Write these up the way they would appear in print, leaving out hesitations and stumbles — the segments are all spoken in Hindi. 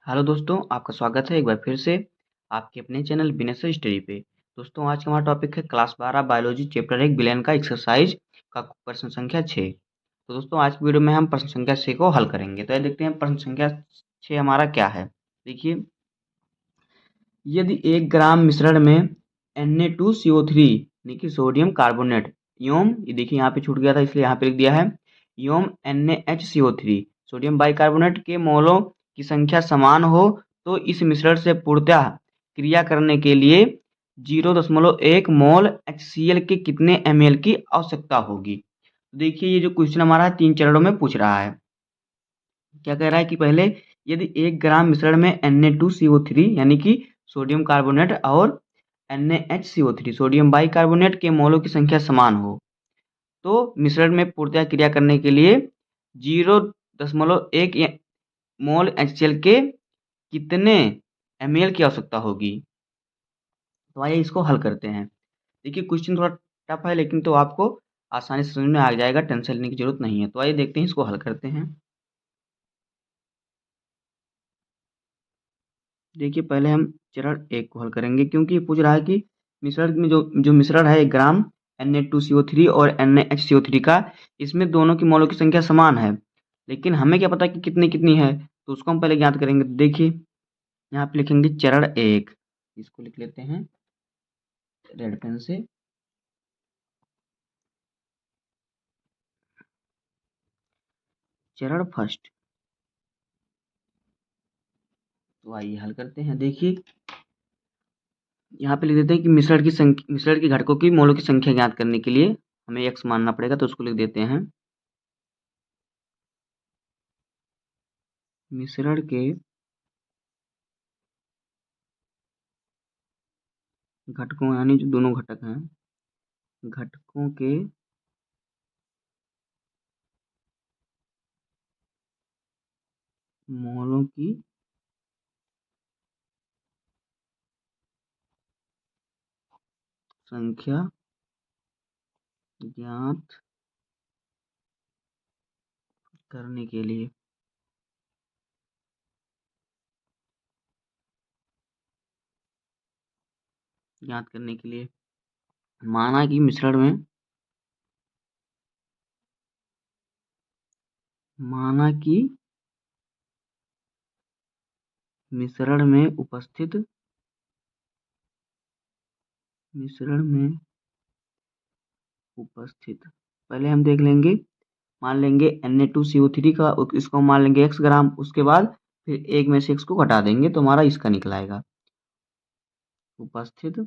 हेलो दोस्तों, आपका स्वागत है एक बार फिर से आपके अपने चैनल बिनेस स्टडी पे। दोस्तों, आज का हमारा टॉपिक है क्लास 12 बायोलॉजी चैप्टर 1 विलयन का एक्सरसाइज का प्रश्न संख्या 6। तो दोस्तों, आज की वीडियो में हम प्रश्न संख्या 6 को हल करेंगे। तो ये देखते हैं प्रश्न संख्या 6 हमारा क्या है। देखिए, यदि 1 ग्राम मिश्रण में Na2CO3 यानी कि सोडियम कार्बोनेट एवं ये देखिए यहाँ पे छूट गया था इसलिए यहाँ पे लिख दिया है एवं NaHCO3 सोडियम बाइकार्बोनेट के मोलों की संख्या समान हो तो इस मिश्रण से पूर्णतः क्रिया करने के लिए 0.1 मोल HCl के कितने ml की आवश्यकता होगी। देखिए, ये जो क्वेश्चन हमारा 3 चरणों में पूछ रहा है। क्या कह रहा है कि पहले यदि 1 ग्राम मिश्रण में Na2CO3 यानी कि सोडियम कार्बोनेट और NaHCO3 सोडियम बाइकार्बोनेट के मोलों की संख्या समान हो तो मिश्रण में पूर्णतः क्रिया करने के लिए 0.1 मोल HCl के कितने ml की आवश्यकता होगी। तो आइए इसको हल करते हैं। देखिए, क्वेश्चन थोड़ा टफ है लेकिन तो आपको आसानी से समझ में आ जाएगा, टेंशन लेने की जरूरत नहीं है। तो आइए देखते हैं, इसको हल करते हैं। देखिए, पहले हम चरण 1 को हल करेंगे क्योंकि ये पूछ रहा है कि मिश्रण में जो मिश्रण है 1 ग्राम Na2CO3 और NaHCO3 का, इसमें दोनों की मोलों की संख्या समान है, लेकिन हमें क्या पता कि कितनी कितनी है, तो उसको हम पहले ज्ञात करेंगे। तो देखिए, यहाँ पे लिखेंगे चरण 1, इसको लिख लेते हैं रेड पेन से। चरण फर्स्ट, तो आइए हल करते हैं। देखिए, यहाँ पे लिख देते हैं कि मिश्रण की घटकों की मोलों की संख्या ज्ञात करने के लिए हमें x मानना पड़ेगा, तो उसको लिख देते हैं मिश्रण के घटकों यानी जो दोनों घटक हैं घटकों के मोलों की संख्या ज्ञात करने के लिए माना कि मिश्रण में उपस्थित पहले हम देख लेंगे, मान लेंगे Na2CO3 का, इसको मान लेंगे x ग्राम, उसके बाद फिर एक में से x को घटा देंगे तो हमारा इसका निकलाएगा उपस्थित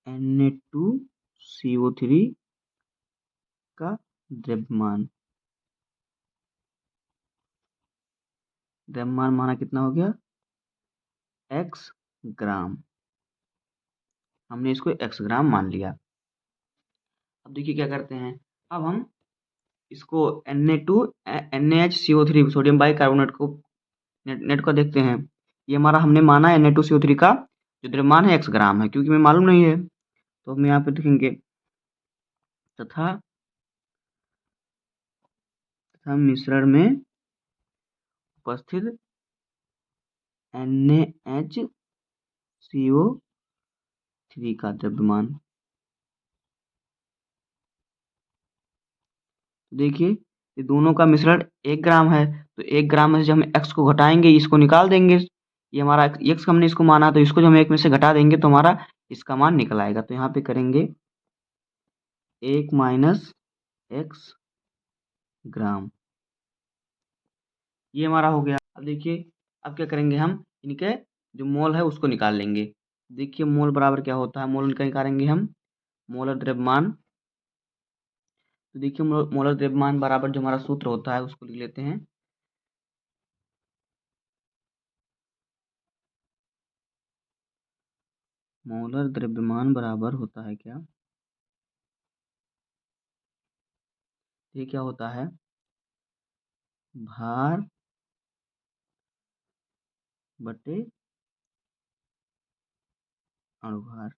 Na2CO3 का द्रव्यमान माना कितना हो गया x ग्राम, हमने इसको x ग्राम मान लिया। अब देखिए क्या करते हैं, अब हम इसको NaHCO3 सोडियम बाइकार्बोनेट को नेट को देखते हैं। ये हमारा हमने माना है Na2CO3 का जो द्रव्यमान है x ग्राम है, क्योंकि हमें मालूम नहीं है, तो हम यहाँ पे लिखेंगे तथा मिश्रण में उपस्थित NaHCO3 का द्रव्यमान। देखिए, ये दोनों का मिश्रण 1 ग्राम है, तो 1 ग्राम में से हम x को घटाएंगे, इसको निकाल देंगे। ये हमारा x हमने इसको माना, तो इसको जब हम 1 में से घटा देंगे तो हमारा इसका मान निकल आएगा। तो यहाँ पे करेंगे 1 माइनस x ग्राम, ये हमारा हो गया। अब देखिए, अब क्या करेंगे, हम इनके जो मोल है उसको निकाल लेंगे। देखिए, मोल बराबर क्या होता है, मोल इनका निकालेंगे हम मोलर द्रव्यमान। तो देखिए, मोलर द्रव्यमान बराबर जो हमारा सूत्र होता है उसको लिख लेते हैं। मोलर द्रव्यमान बराबर होता है क्या, ये क्या होता है, भार बटे अणुभार।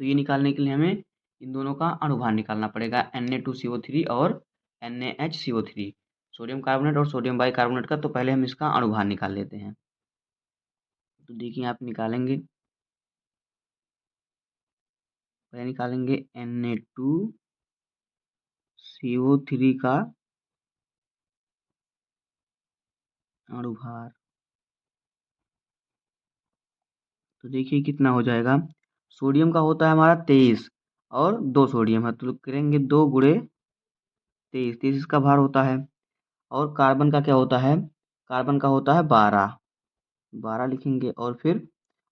तो ये निकालने के लिए हमें इन दोनों का अणुभार निकालना पड़ेगा, Na2CO3 और NaHCO3 सोडियम कार्बोनेट और सोडियम बाइकार्बोनेट का। तो पहले हम इसका अणुभार निकाल लेते हैं। तो देखिए आप निकालेंगे, पहले निकालेंगे Na2CO3 का अणुभार। तो देखिए कितना हो जाएगा, सोडियम का होता है हमारा 23 और 2 सोडियम है तो करेंगे 2 गुणे 23, 23 इसका भार होता है। और कार्बन का क्या होता है, कार्बन का होता है 12, 12 लिखेंगे। और फिर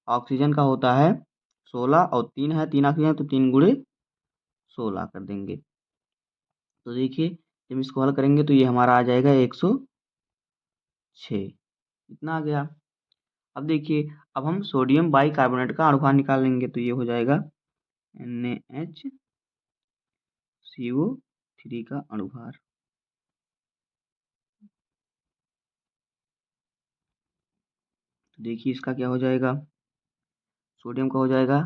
ऑक्सीजन का होता है 16 और 3 है, 3 ऑक्सीजन तो 3 गुणे 16 कर देंगे। तो देखिए जब इसको हल करेंगे तो ये हमारा आ जाएगा 106, इतना आ गया। अब देखिए अब हम सोडियम बाइकार्बोनेट का अणुभार निकालेंगे तो ये हो जाएगा NaHCO3 का अणुभार। तो देखिए इसका क्या हो जाएगा, सोडियम का हो जाएगा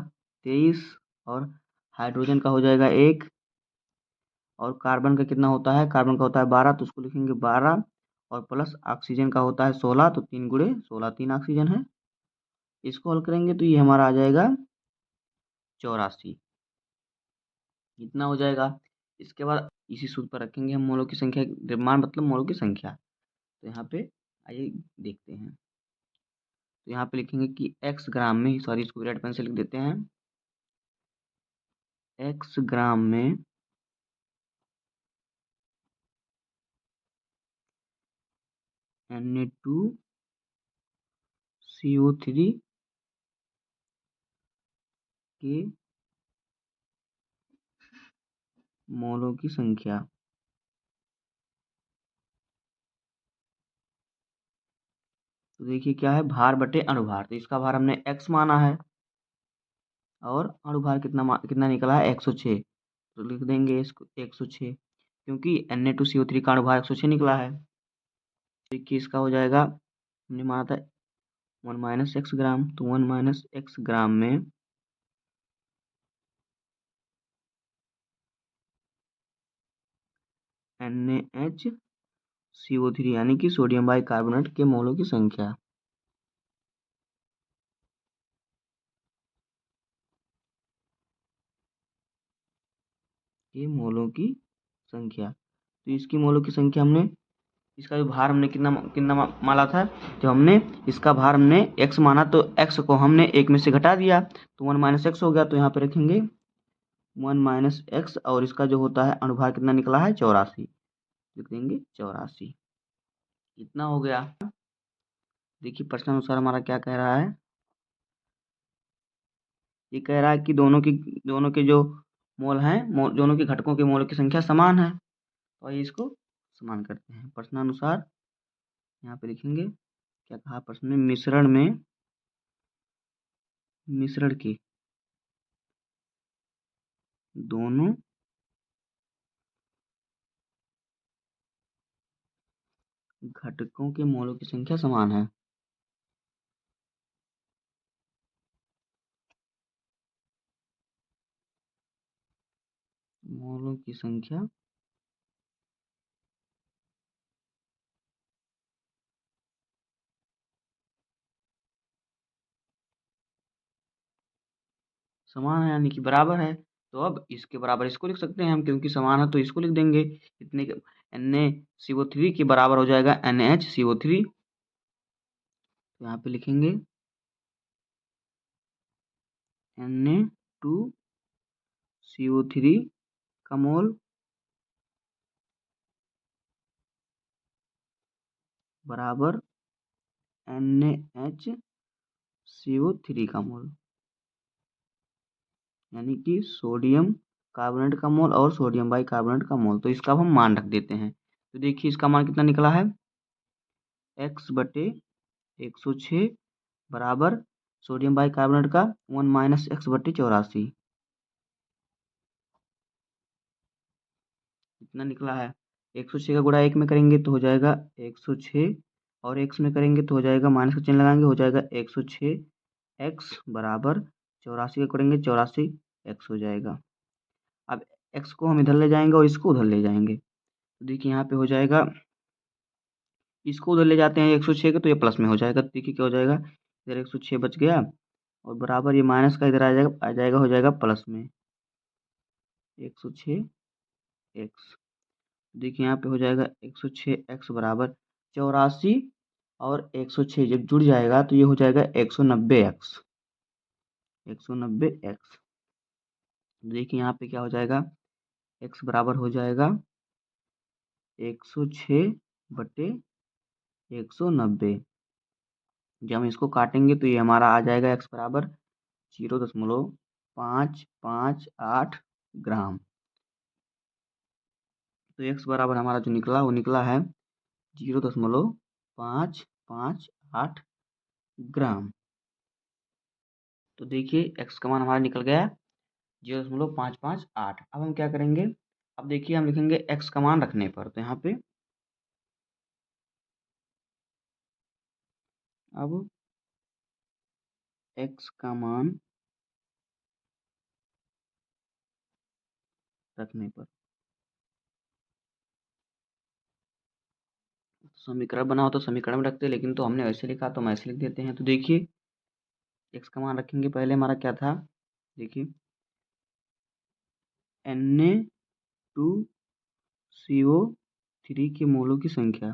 23 और हाइड्रोजन का हो जाएगा 1 और कार्बन का कितना होता है, कार्बन का होता है 12 तो उसको लिखेंगे 12 और प्लस ऑक्सीजन का होता है 16 तो 3 गुणे 16, 3 ऑक्सीजन है। इसको हल करेंगे तो ये हमारा आ जाएगा 84, इतना हो जाएगा। इसके बाद इसी सूत्र पर रखेंगे हम मोलों की संख्या, द्रव्यमान मतलब मोलों की संख्या। तो यहाँ पे आइए देखते हैं। तो यहाँ पे लिखेंगे कि x ग्राम में, सॉरी इसको रेड पेन से लिख देते हैं, x ग्राम में Na2CO3 के मोलों की संख्या। तो देखिए क्या है, भार बटे अणुभार। तो इसका भार हमने x माना है और अणुभार कितना निकला है 106। तो लिख देंगे इसको 106 क्योंकि Na2CO3 का अणुभार 106 निकला है। देखिए इसका हो जाएगा, हमने माना था 1 माइनस एक्स ग्राम, तो 1 माइनस एक्स ग्राम में NaHCO3 यानी कि सोडियम बाइकार्बोनेट के मोलों की संख्या। ये मोलों की संख्या। तो इसकी मोलों की संख्या हमने, इसका जो भार हमने कितना कितना माना था, जो हमने इसका भार हमने x माना तो x को हमने 1 में से घटा दिया तो 1 माइनस एक्स हो गया। तो यहाँ पे रखेंगे 1 माइनस एक्स और इसका जो होता है अणुभार कितना निकला है 84, लिख देंगे 84, इतना हो गया। देखिए प्रश्न अनुसार हमारा क्या कह रहा है, ये कह रहा है कि दोनों के जो मोल हैं, दोनों के घटकों के मोल की संख्या समान है। तो ये इसको समान करते हैं प्रश्नानुसार। यहाँ पे लिखेंगे क्या कहा प्रश्न में, मिश्रण के दोनों घटकों के मोलों की संख्या समान है। मोलों की संख्या समान है यानी कि बराबर है। तो अब इसके बराबर इसको लिख सकते हैं हम, क्योंकि समान है तो इसको लिख देंगे। इतने के NaCO3 के बराबर हो जाएगा NaHCO3। तो यहाँ पे लिखेंगे Na2CO3 का मोल बराबर NaHCO3 का मोल, यानी कि सोडियम कार्बोनेट का मोल और सोडियम बाइकार्बोनेट का मोल। तो इसका अब हम मान रख देते हैं। तो देखिए इसका मान कितना निकला है, x बटे 106 बराबर सोडियम बाइकार्बोनेट का 1 माइनस एक्स बटे 84, इतना निकला है। 106 का गुणा 1 में करेंगे तो हो जाएगा 106 और x में करेंगे तो हो जाएगा, माइनस का चिन्ह लगाएंगे हो जाएगा 106 x बराबर 84 का करेंगे 84 x हो जाएगा। अब x को हम इधर ले जाएंगे और इसको उधर ले जाएंगे। तो देखिए यहाँ पे हो जाएगा, इसको उधर ले जाते हैं 106 के, तो ये प्लस में हो जाएगा। तो देखिए क्या हो जाएगा, इधर 106 बच गया और बराबर ये माइनस का इधर आ जाएगा हो जाएगा प्लस में 106 एक्स। देखिए यहाँ पे हो जाएगा 106 एक्स बराबर 84, और 106 जब जुड़ जाएगा तो ये हो जाएगा 190 एक्स, 190 एक्स। देखिए यहाँ पे क्या हो जाएगा, एक्स बराबर हो जाएगा 106 बटे 190। जब हम इसको काटेंगे तो ये हमारा आ जाएगा एक्स बराबर 0.558 ग्राम। तो एक्स बराबर हमारा जो निकला वो निकला है 0.558 ग्राम। तो देखिए एक्स का मान हमारा निकल गया 0.558। अब हम क्या करेंगे, अब देखिए हम लिखेंगे एक्स का मान रखने पर, तो यहाँ पे अब एक्स का मान रखने पर समीकरण बना हो तो समीकरण में रखते हैं, लेकिन तो हमने वैसे लिखा तो हम ऐसे लिख देते हैं। तो देखिए एक्स का मान रखेंगे, पहले हमारा क्या था, देखिए Na2CO3 के मोलों की संख्या,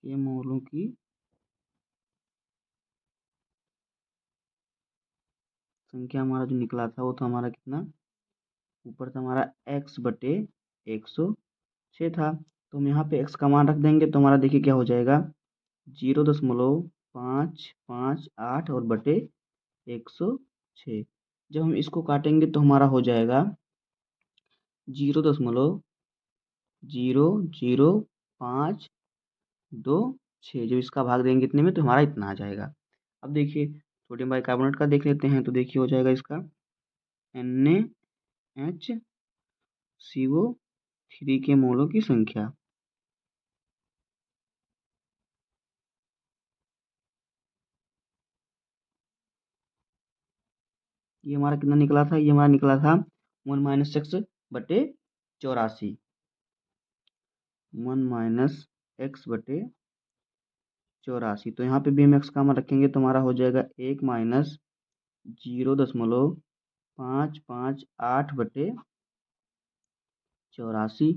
के मोलों की संख्या हमारा जो निकला था वो था हमारा कितना, ऊपर था हमारा एक्स बटे 106 था। तो हम यहाँ पे एक्स का मान रख देंगे तो हमारा देखिए क्या हो जाएगा 0.558 और बटे 106। जब हम इसको काटेंगे तो हमारा हो जाएगा 0.005226। जब इसका भाग देंगे इतने में तो हमारा इतना आ जाएगा। अब देखिए सोडियम बाइकार्बोनेट का देख लेते हैं, तो देखिए हो जाएगा इसका NaHCO3 के मोलों की संख्या, ये हमारा कितना निकला था, ये हमारा निकला था 1 - x बटे 84, 1 - x बटे 84। तो यहाँ पे भी हम एक्स का मान रखेंगे तो हमारा हो जाएगा 1 - 0.558 बटे 84।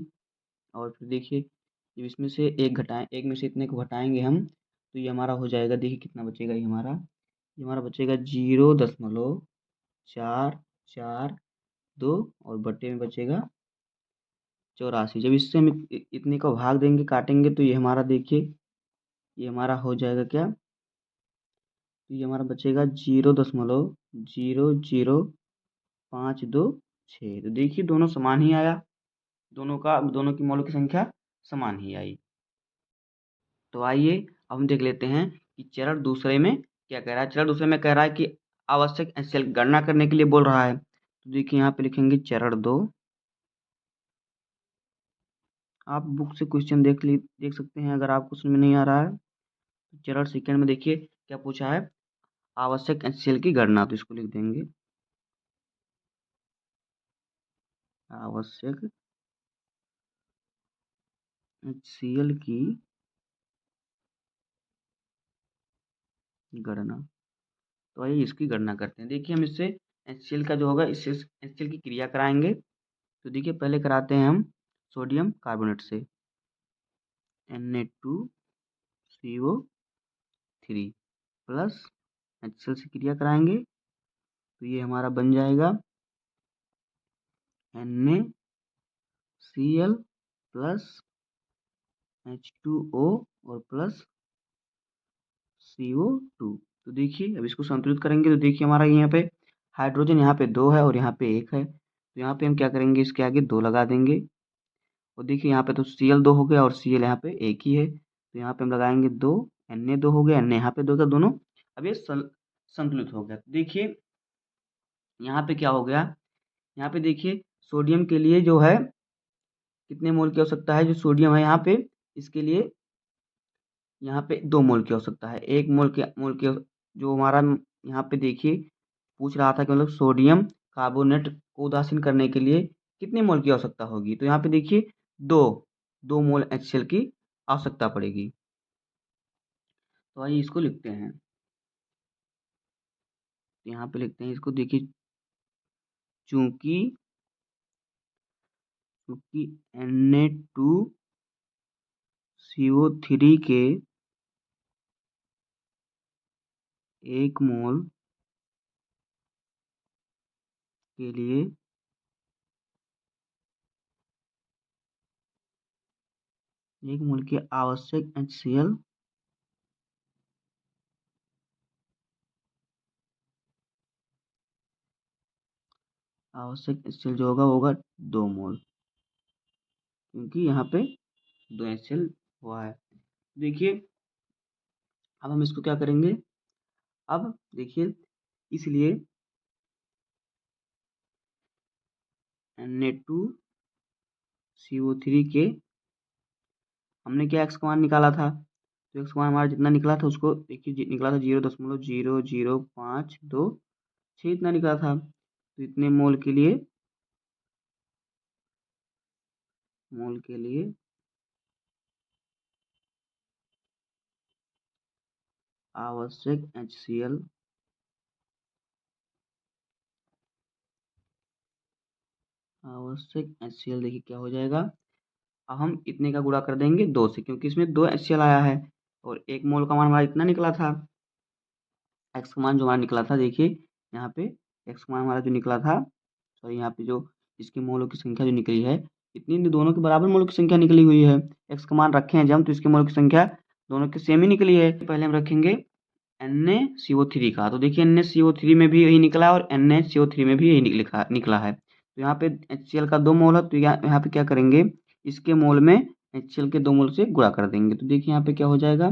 और फिर देखिए जब इसमें से एक में से इतने को घटाएंगे हम, तो ये हमारा हो जाएगा, देखिए कितना बचेगा, ये हमारा बचेगा 0.442 और बटे में बचेगा 84। जब इससे हम इतने को भाग देंगे काटेंगे तो ये हमारा देखिए ये हमारा हो जाएगा क्या, तो ये हमारा बचेगा 0.00526। तो देखिए दोनों समान ही आया, दोनों की मोलों की संख्या समान ही आई। तो आइए अब हम देख लेते हैं कि चरण दूसरे में क्या कह रहा है। चरण दूसरे में कह रहा है कि आवश्यक एचसीएल गणना करने के लिए बोल रहा है। तो देखिए यहाँ पे लिखेंगे चरण 2। आप बुक से क्वेश्चन देख सकते हैं अगर आपको समझ में नहीं आ रहा है। तो चरण सेकंड में देखिए क्या पूछा है, आवश्यक एचसीएल की गणना, तो इसको लिख देंगे आवश्यक एचसीएल की गणना। तो आइए इसकी गणना करते हैं। देखिए हम इससे एचसीएल का जो होगा इससे एचसीएल की क्रिया कराएंगे। तो देखिए पहले कराते हैं हम सोडियम कार्बोनेट से, Na2CO3 प्लस HCl से क्रिया कराएंगे तो ये हमारा बन जाएगा NaCl प्लस H2O और प्लस CO2। तो देखिए अब इसको संतुलित करेंगे तो देखिए हमारा यहाँ पे हाइड्रोजन यहाँ पे 2 है और यहाँ पे 1 है। तो यहाँ पे हम क्या करेंगे, इसके आगे 2 लगा देंगे। और देखिए यहाँ पे तो Cl 2 हो गया और Cl यहाँ पे 1 ही है, तो यहाँ पे हम लगाएंगे 2, Na 2 हो गया, Na यहाँ पे 2 का दोनों। अब ये संतुलित हो गया। तो देखिए यहाँ पे क्या हो गया, यहाँ पे देखिए सोडियम के लिए जो है कितने मोल की आवश्यकता है, जो सोडियम है यहाँ पे इसके लिए यहाँ पे 2 मोल की आवश्यकता है। 1 मोल के जो हमारा यहाँ पे देखिए पूछ रहा था कि मतलब सोडियम कार्बोनेट को उदासीन करने के लिए कितने मोल की आवश्यकता होगी? तो यहाँ पे देखिए 2 मोल HCl की आवश्यकता पड़ेगी। तो आइए इसको लिखते हैं। यहाँ पे लिखते हैं इसको, देखिए चूंकि Na2CO3 के 1 मोल के लिए आवश्यक HCl जो होगा 2 मोल, क्योंकि यहाँ पे 2 HCl हुआ है। देखिए अब हम इसको क्या करेंगे, अब देखिए इसलिए Na2CO3 के हमने क्या एक्स का मान निकाला था, तो एक्स का मान हमारा जितना निकला था उसको देखिए, निकला था 0.00526 इतना निकला था। तो इतने मोल के लिए आवश्यक HCl देखिए क्या हो जाएगा। अब हम इतने का गुणा कर देंगे 2 से, क्योंकि इसमें 2 HCl आया है और 1 मोल का मान हमारा इतना निकला था। एक्स का मान जो हमारा निकला था, देखिए यहाँ पे एक्स का मान हमारा जो निकला था, सॉरी यहाँ पे जो इसकी मोलों की संख्या जो निकली है, इतनी दोनों के बराबर मोलों की संख्या निकली हुई है। एक्स का मान रखे हैं जब, तो इसके मोलों की संख्या दोनों की सेम ही निकली है। पहले हम रखेंगे NaCO3 का, तो देखिए NaCO3 में भी यही निकला है और NaCO3 में भी यही निकला है। तो यहाँ पे HCl का 2 मोल है, तो यहाँ पे क्या करेंगे, इसके मोल में HCl के 2 मोल से गुणा कर देंगे। तो देखिए यहाँ पे क्या हो जाएगा,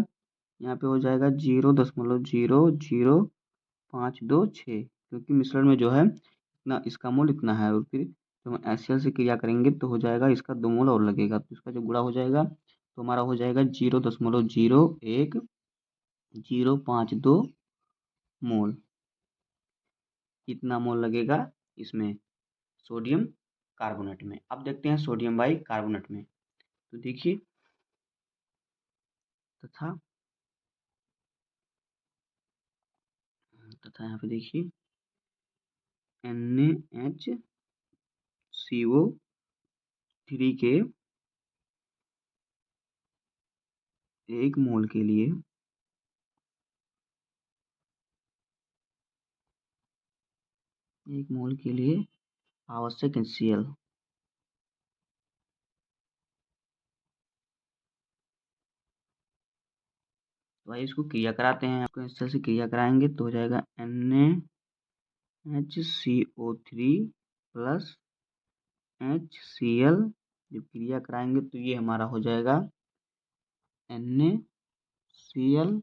यहाँ पे हो जाएगा 0.00526, क्योंकि मिश्रण में जो है इतना, इसका मोल इतना है, और फिर तो हम HCl से क्रिया करेंगे तो हो जाएगा इसका 2 मोल और लगेगा, तो इसका जब गुणा हो जाएगा तो हमारा हो जाएगा 0.01052 मोल। कितना मोल लगेगा इसमें, सोडियम कार्बोनेट में। अब देखते हैं सोडियम बाई कार्बोनेट में। तो देखिए तथा यहाँ पे देखिए NaHCO3 के 1 मोल के लिए आवश्यक HCl तो भाई इसको क्रिया कराते हैं। आपको HCl से क्रिया कराएंगे तो हो जाएगा NaHCO3 प्लस HCl। जब क्रिया कराएंगे तो ये हमारा हो जाएगा NaCl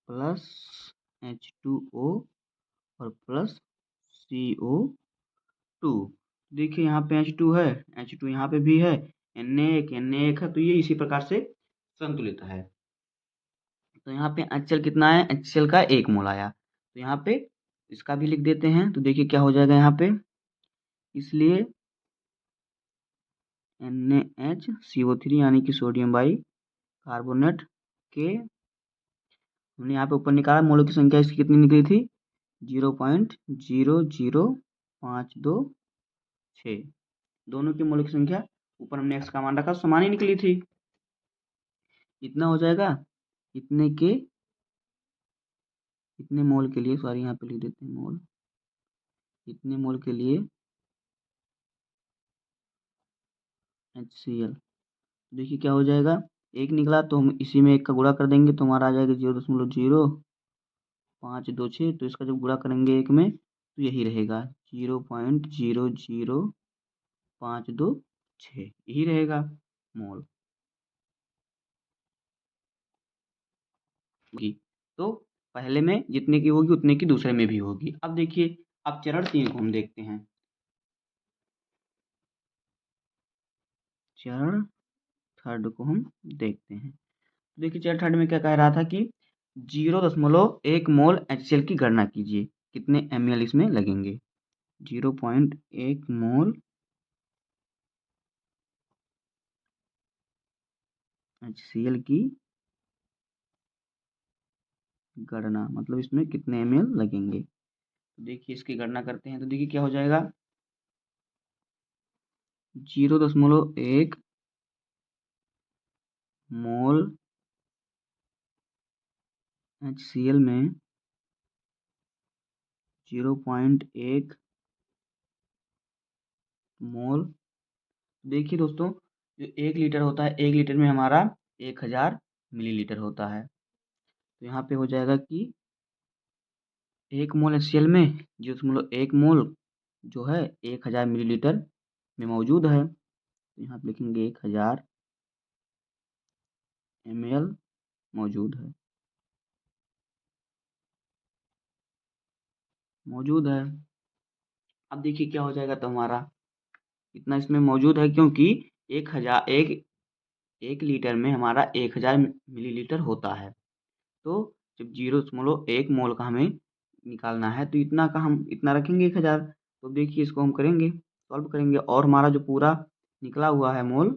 प्लस H2O और प्लस CO2। देखिए यहाँ पे H2 है, H2 यहाँ पे भी है, Na1 है, तो ये इसी प्रकार से संतुलित है। तो यहाँ पे HCl कितना है, HCl का 1 मोल आया, तो यहाँ पे इसका भी लिख देते हैं। तो देखिए क्या हो जाएगा यहाँ पे, इसलिए NaHCO3 यानी कि सोडियम बाई कार्बोनेट के, हमने यहाँ पे ऊपर निकाला मोलों की संख्या इसकी कितनी निकली थी, 0.00526। दोनों की मोलों की संख्या ऊपर हमने एक्स का मान रखा, समान ही निकली थी। इतना हो जाएगा, इतने मोल के लिए, सॉरी यहाँ पे लिख देते हैं मोल, इतने मोल के लिए HCl। देखिए क्या हो जाएगा, 1 निकला तो हम इसी में 1 का गुणा कर देंगे तो हमारा आ जाएगा 0.0526। तो इसका जब गुणा करेंगे 1 में तो यही रहेगा 0.00526, यही रहेगा मोल की। तो पहले में जितने की होगी उतने की दूसरे में भी होगी। अब देखिए, अब चरण 3 को हम देखते हैं। चरण थर्ड को हम देखते हैं। देखिए चरण थर्ड में क्या कह रहा था कि 0.1 मोल HCl की गणना कीजिए, कितने ml इसमें लगेंगे। 0.1 मोल HCl की गणना, मतलब इसमें कितने ml लगेंगे। तो देखिए इसकी गणना करते हैं, तो देखिए क्या हो जाएगा, 0.1 मोल HCl में 0.1 मोल। देखिए दोस्तों, जो 1 लीटर होता है, 1 लीटर में हमारा 1000 मिलीलीटर होता है। तो यहाँ पे हो जाएगा कि 1 मोल HCl में 0.1 मोल जो है 1000 मिलीलीटर में मौजूद है। तो यहाँ पे लिखेंगे 1000 ml मौजूद है। अब देखिए क्या हो जाएगा, तो हमारा इतना इसमें मौजूद है, क्योंकि 1000 एक लीटर में हमारा 1000 मिलीलीटर होता है। तो जब 0.1 मोल का हमें निकालना है, तो इतना का हम इतना रखेंगे 1000। तो देखिए इसको हम करेंगे, सॉल्व करेंगे, और हमारा जो पूरा निकला हुआ है मोल,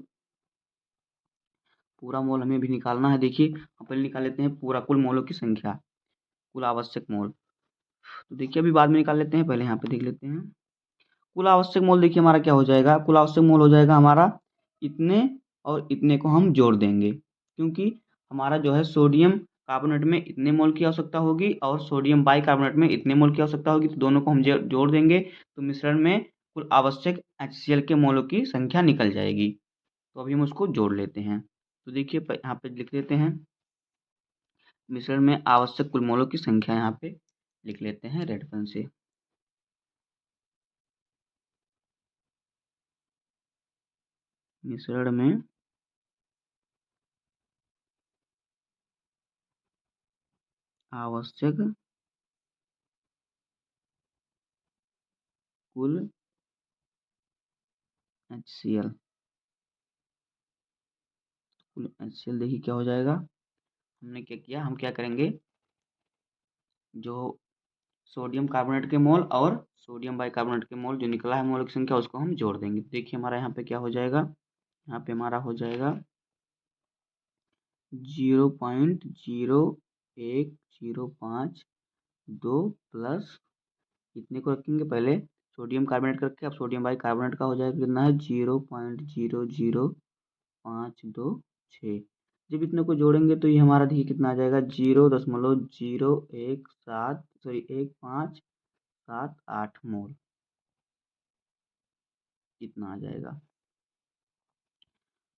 पूरा मोल हमें भी निकालना है। देखिए हम पहले निकाल लेते हैं पूरा कुल मोलों की संख्या, कुल आवश्यक मोल। तो देखिए अभी बाद में निकाल लेते हैं, पहले यहाँ पे देख लेते हैं। कुल आवश्यक मोल देखिए हमारा क्या हो जाएगा, कुल आवश्यक मोल हो जाएगा हमारा इतने, और इतने को हम जोड़ देंगे, क्योंकि हमारा जो है सोडियम कार्बोनेट में इतने मोल की आवश्यकता होगी और सोडियम बाइकार्बोनेट में इतने मोल की आवश्यकता होगी। तो दोनों को हम जोड़ देंगे, तो मिश्रण में कुल आवश्यक HCl के मोलों की संख्या निकल जाएगी। तो अभी हम उसको जोड़ लेते हैं। तो देखिए यहाँ पे लिख लेते हैं, मिश्रण में आवश्यक कुल मोलों की संख्या यहाँ पे लिख लेते हैं रेड पेन से। मिश्रण में आवश्यक कुल HCl, कुल HCl देखिए क्या हो जाएगा। हमने क्या किया, हम क्या करेंगे, जो सोडियम कार्बोनेट के मोल और सोडियम बाइकार्बोनेट के मोल जो निकला है मोल की संख्या, उसको हम जोड़ देंगे। देखिए हमारा यहाँ पे क्या हो जाएगा, यहाँ पे हमारा हो जाएगा 0.0105 प्लस, इतने को रखेंगे पहले सोडियम कार्बोनेट का रखे, अब सोडियम बाइकार्बोनेट का हो जाएगा कितना है, 0.00526। जब इतने को जोड़ेंगे तो ये हमारा देखिए कितना आ जाएगा, 0.017 1578 मोल इतना आ जाएगा।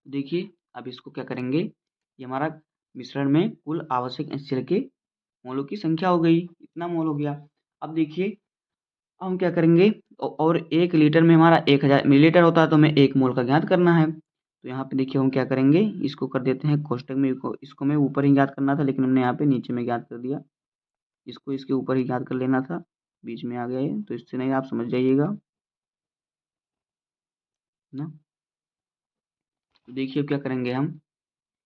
देखिए अब इसको क्या करेंगे, ये हमारा मिश्रण में कुल आवश्यक HCl के मोलों की संख्या हो गई, इतना मोल हो गया। अब देखिए अब हम क्या करेंगे, और 1 लीटर में हमारा 1000 मिलीलीटर होता है, तो हमें 1 मोल का ज्ञात करना है। तो यहाँ पे देखिए हम क्या करेंगे, इसको कर देते हैं कोष्टक में, इसको मैं ऊपर ही ज्ञात करना था, लेकिन हमने यहाँ पे नीचे में ज्ञात कर दिया। इसको इसके ऊपर ही ज्ञात कर लेना था, बीच में आ गया ये, तो इससे नहीं, आप समझ जाइएगा ना। तो देखिए अब क्या करेंगे हम,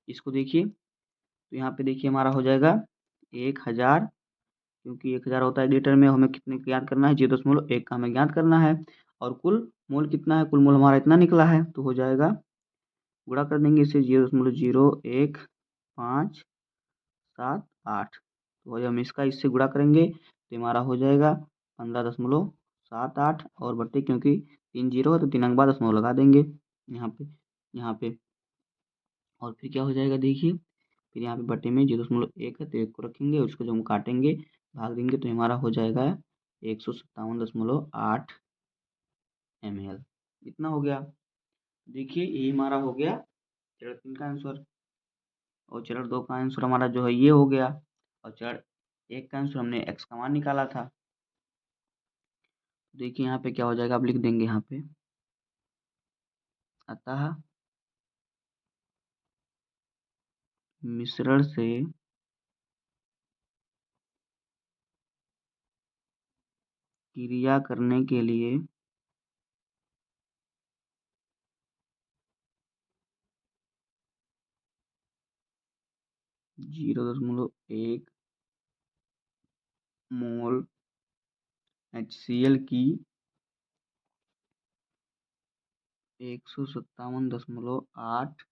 इसको देखिए, तो यहाँ पे देखिए हमारा हो जाएगा 1000, क्योंकि 1000 होता है लीटर में, हमें कितने का ज्ञात करना है, 0.1 का हमें ज्ञात करना है। और कुल मोल कितना है, कुल मोल हमारा इतना निकला है, तो हो जाएगा, गुणा कर देंगे इसे, 0.0158। तो वही हम इसका इससे गुणा करेंगे, तो हमारा हो जाएगा 15.78, और बट्टे क्योंकि 3 जीरो है तो 3 अंक बाद दशमलव लगा देंगे यहाँ पे। और फिर क्या हो जाएगा देखिए, फिर यहाँ पे बटे में 0.1 है, तो 1 को रखेंगे, उसको जब हम काटेंगे भाग देंगे, तो हमारा हो जाएगा 157.8 ml, इतना हो गया। देखिए ये हमारा हो गया चरण 3 का आंसर, और चरण 2 का आंसर हमारा जो है ये हो गया, और चरण 1 का आंसर हमने एक्स का मान निकाला था। देखिए यहाँ पे क्या हो जाएगा, आप लिख देंगे यहाँ पे, अतः मिश्रण से क्रिया करने के लिए 0.1 मोल HCl की 157.8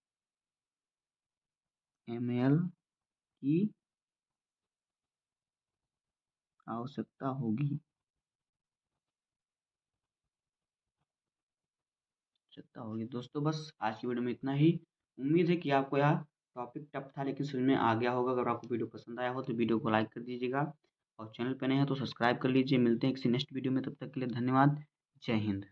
ml की आवश्यकता होगी। दोस्तों बस आज की वीडियो में इतना ही। उम्मीद है कि आपको यह टॉपिक टफ था लेकिन समझ में आ गया होगा। अगर आपको वीडियो पसंद आया हो तो वीडियो को लाइक कर दीजिएगा और चैनल पर नए हैं तो सब्सक्राइब कर लीजिए। मिलते हैं किसी नेक्स्ट वीडियो में, तब तक के लिए धन्यवाद। जय हिंद।